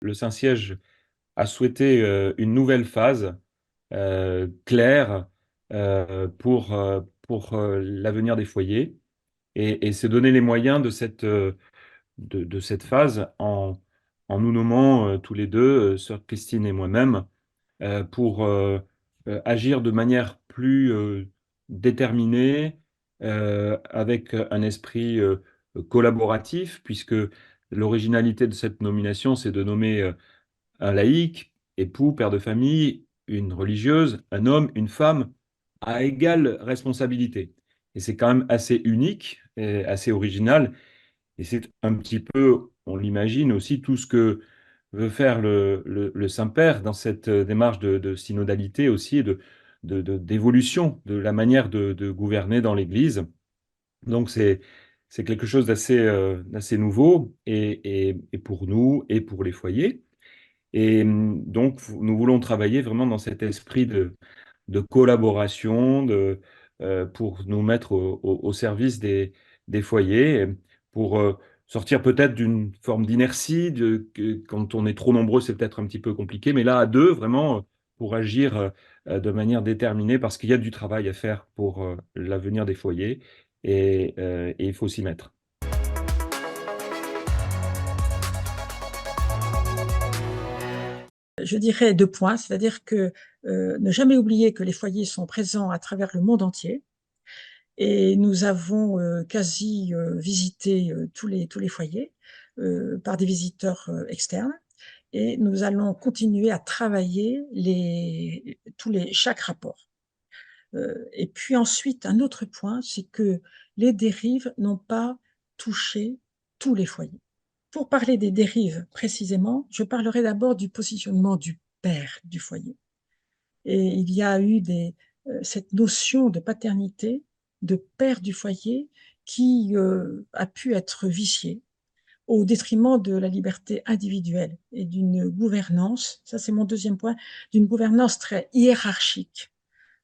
le Saint-Siège a souhaité une nouvelle phase claire pour l'avenir des foyers et se donner les moyens de cette phase en nous nommant tous les deux, sœur Christine et moi-même, pour agir de manière plus déterminée, avec un esprit collaboratif, puisque l'originalité de cette nomination, c'est de nommer un laïc, époux, père de famille, une religieuse, un homme, une femme, à égale responsabilité. Et c'est quand même assez unique et assez original. Et c'est un petit peu, on l'imagine aussi, tout ce que veut faire le Saint-Père dans cette démarche de synodalité aussi, d'évolution de la manière de gouverner dans l'Église. Donc c'est quelque chose d'assez nouveau et pour nous et pour les foyers. Et donc nous voulons travailler vraiment dans cet esprit de collaboration, pour nous mettre au service des foyers, pour sortir peut-être d'une forme d'inertie. Quand on est trop nombreux, c'est peut-être un petit peu compliqué, mais là, à deux, vraiment, pour agir de manière déterminée, parce qu'il y a du travail à faire pour l'avenir des foyers, et il faut s'y mettre. Je dirais deux points, c'est-à-dire que ne jamais oublier que les foyers sont présents à travers le monde entier et nous avons quasi visité tous les foyers par des visiteurs externes et nous allons continuer à travailler chaque rapport. Et puis ensuite, un autre point, c'est que les dérives n'ont pas touché tous les foyers. Pour parler des dérives précisément, je parlerai d'abord du positionnement du père du foyer. Et il y a eu cette notion de paternité, de père du foyer, qui a pu être viciée au détriment de la liberté individuelle et d'une gouvernance, ça c'est mon deuxième point, d'une gouvernance très hiérarchique,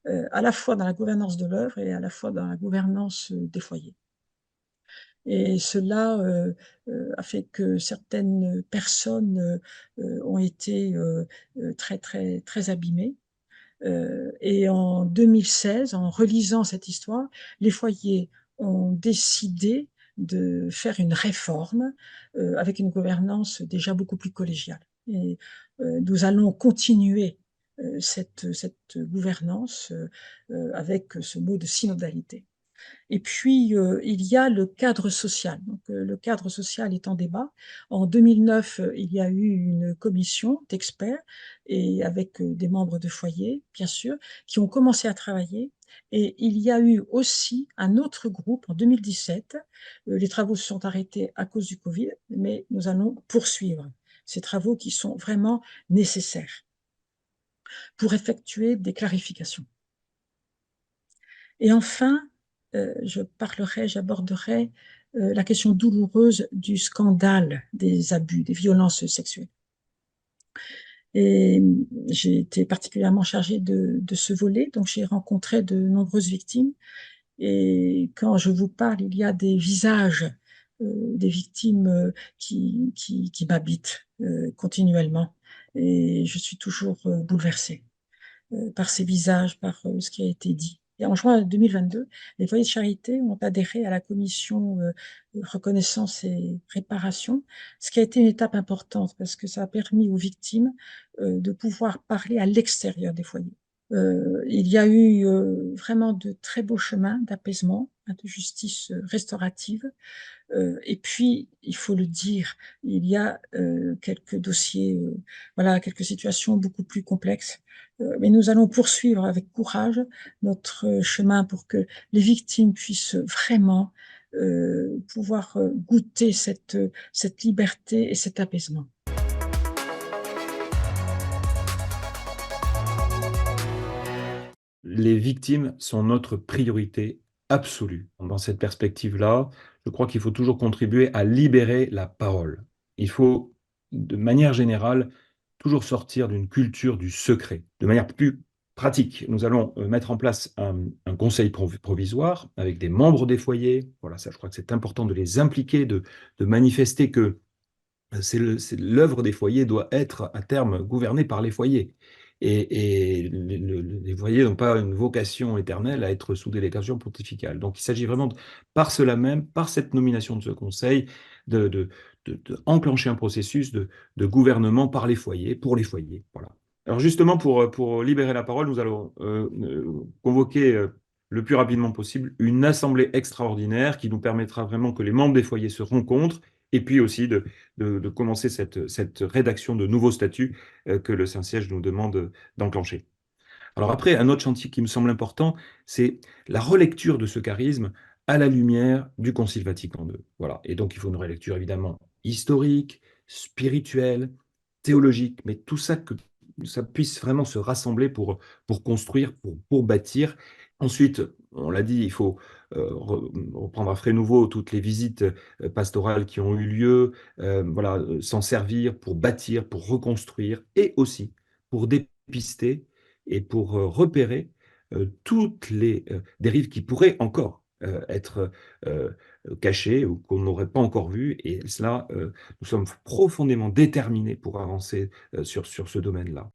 à la fois dans la gouvernance de l'œuvre et à la fois dans la gouvernance des foyers. Et cela a fait que certaines personnes ont été très abîmées. Et en 2016, en relisant cette histoire, les foyers ont décidé de faire une réforme avec une gouvernance déjà beaucoup plus collégiale. Et nous allons continuer cette gouvernance avec ce mot de synodalité. Et puis, il y a le cadre social. Donc, le cadre social est en débat. En 2009, il y a eu une commission d'experts et avec des membres de foyer, bien sûr, qui ont commencé à travailler. Et il y a eu aussi un autre groupe en 2017. Les travaux se sont arrêtés à cause du Covid, mais nous allons poursuivre ces travaux qui sont vraiment nécessaires pour effectuer des clarifications. Et enfin, j'aborderai la question douloureuse du scandale des abus, des violences sexuelles. Et j'ai été particulièrement chargée de ce volet, donc j'ai rencontré de nombreuses victimes. Et quand je vous parle, il y a des visages des victimes qui m'habitent continuellement. Et je suis toujours bouleversée par ces visages, par ce qui a été dit. Et en juin 2022, les foyers de charité ont adhéré à la commission reconnaissance et réparation, ce qui a été une étape importante parce que ça a permis aux victimes de pouvoir parler à l'extérieur des foyers. Il y a eu vraiment de très beaux chemins d'apaisement, de justice restaurative. Et puis, il faut le dire, il y a quelques dossiers, voilà, quelques situations beaucoup plus complexes. Mais nous allons poursuivre avec courage notre chemin pour que les victimes puissent vraiment pouvoir goûter cette liberté et cet apaisement. Les victimes sont notre priorité absolue. Dans cette perspective-là, je crois qu'il faut toujours contribuer à libérer la parole. Il faut, de manière générale, toujours sortir d'une culture du secret. De manière plus pratique, nous allons mettre en place un conseil provisoire avec des membres des foyers. Voilà, ça, je crois que c'est important de les impliquer, de manifester que C'est l'œuvre des foyers doit être à terme gouvernée par les foyers. Et les foyers n'ont pas une vocation éternelle à être sous délégation pontificale. Donc il s'agit vraiment, par cela même, par cette nomination de ce conseil, de, de, de enclencher un processus de gouvernement par les foyers, pour les foyers. Voilà. Alors justement, pour libérer la parole, nous allons convoquer le plus rapidement possible une assemblée extraordinaire qui nous permettra vraiment que les membres des foyers se rencontrent et puis aussi de commencer cette rédaction de nouveaux statuts que le Saint-Siège nous demande d'enclencher. Alors après, un autre chantier qui me semble important, c'est la relecture de ce charisme à la lumière du Concile Vatican II. Voilà. Et donc, il faut une relecture évidemment historique, spirituelle, théologique, mais tout ça que ça puisse vraiment se rassembler pour construire, pour bâtir. Ensuite, on l'a dit, il faut reprendre à frais nouveau toutes les visites pastorales qui ont eu lieu, voilà, s'en servir pour bâtir, pour reconstruire et aussi pour dépister et pour repérer toutes les dérives qui pourraient encore être euh, cachées ou qu'on n'aurait pas encore vues. Et cela, nous sommes profondément déterminés pour avancer sur ce domaine-là.